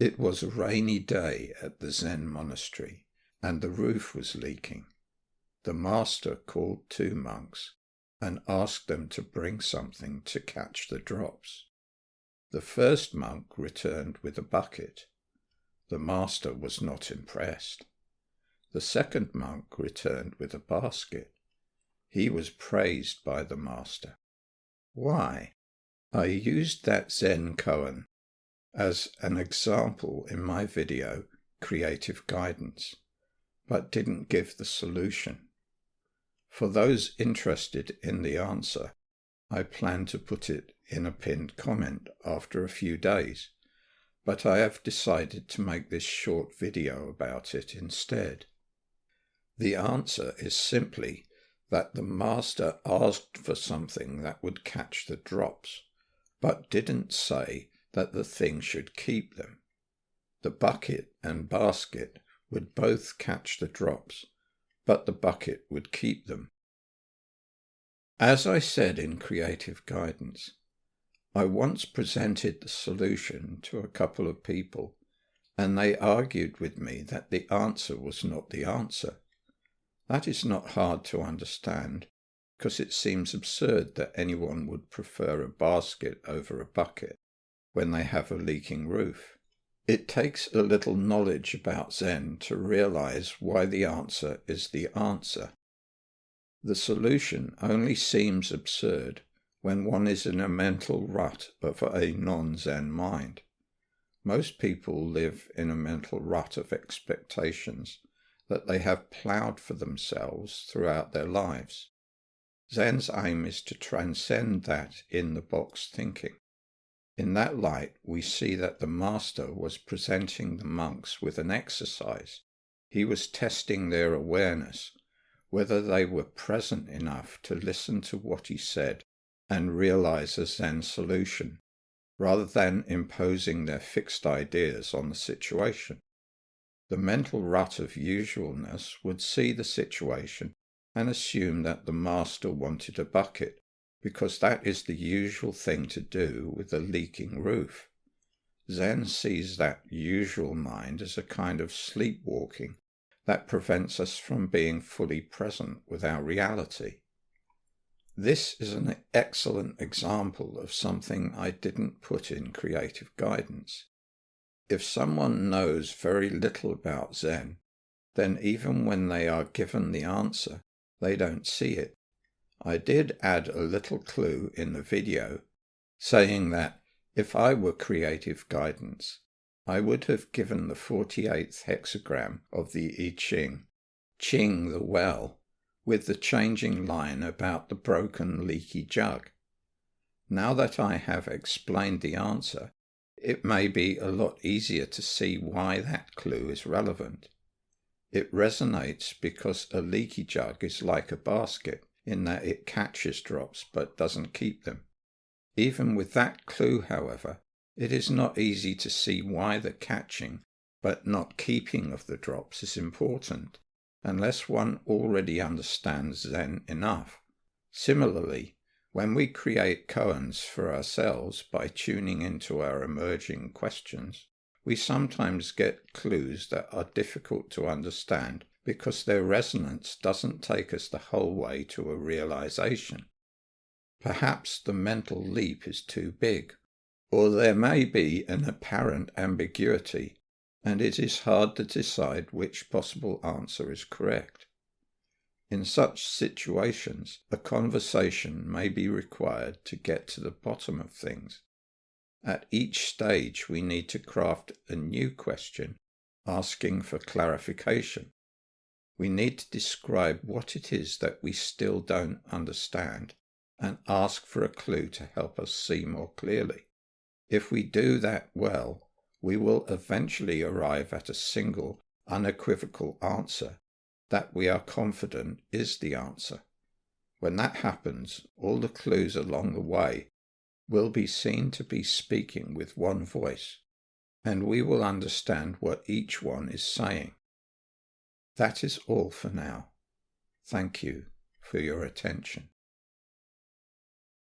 It was a rainy day at the Zen monastery, and the roof was leaking. The master called 2 monks and asked them to bring something to catch the drops. The first monk returned with a bucket. The master was not impressed. The second monk returned with a basket. He was praised by the master. Why? I used that Zen Koan as an example in my video, Creative Guidance, but didn't give the solution. For those interested in the answer, I plan to put it in a pinned comment after a few days, but I have decided to make this short video about it instead. The answer is simply that the master asked for something that would catch the drops, but didn't say that the thing should keep them. The bucket and basket would both catch the drops, but the bucket would keep them. As I said in Creative Guidance, I once presented the solution to a couple of people, and they argued with me that the answer was not the answer. That is not hard to understand, because it seems absurd that anyone would prefer a basket over a bucket when they have a leaking roof. It takes a little knowledge about Zen to realize why the answer is the answer. The solution only seems absurd when one is in a mental rut of a non-Zen mind. Most people live in a mental rut of expectations that they have ploughed for themselves throughout their lives. Zen's aim is to transcend that in-the-box thinking. In that light, we see that the master was presenting the monks with an exercise. He was testing their awareness, whether they were present enough to listen to what he said and realize a Zen solution, rather than imposing their fixed ideas on the situation. The mental rut of usualness would see the situation and assume that the master wanted a bucket, because that is the usual thing to do with a leaking roof. Zen sees that usual mind as a kind of sleepwalking that prevents us from being fully present with our reality. This is an excellent example of something I didn't put in Creative Guidance. If someone knows very little about Zen, then even when they are given the answer, they don't see it. I did add a little clue in the video, saying that if I were Creative Guidance, I would have given the 48th hexagram of the I Ching, Ching the well, with the changing line about the broken leaky jug. Now that I have explained the answer, it may be a lot easier to see why that clue is relevant. It resonates because a leaky jug is like a basket in that it catches drops but doesn't keep them. Even with that clue, however, it is not easy to see why the catching but not keeping of the drops is important, unless one already understands Zen enough. Similarly, when we create koans for ourselves by tuning into our emerging questions, we sometimes get clues that are difficult to understand because their resonance doesn't take us the whole way to a realization. Perhaps the mental leap is too big, or there may be an apparent ambiguity, and it is hard to decide which possible answer is correct. In such situations, a conversation may be required to get to the bottom of things. At each stage, we need to craft a new question, asking for clarification. We need to describe what it is that we still don't understand and ask for a clue to help us see more clearly. If we do that well, we will eventually arrive at a single, unequivocal answer that we are confident is the answer. When that happens, all the clues along the way will be seen to be speaking with one voice, and we will understand what each one is saying. That is all for now. Thank you for your attention.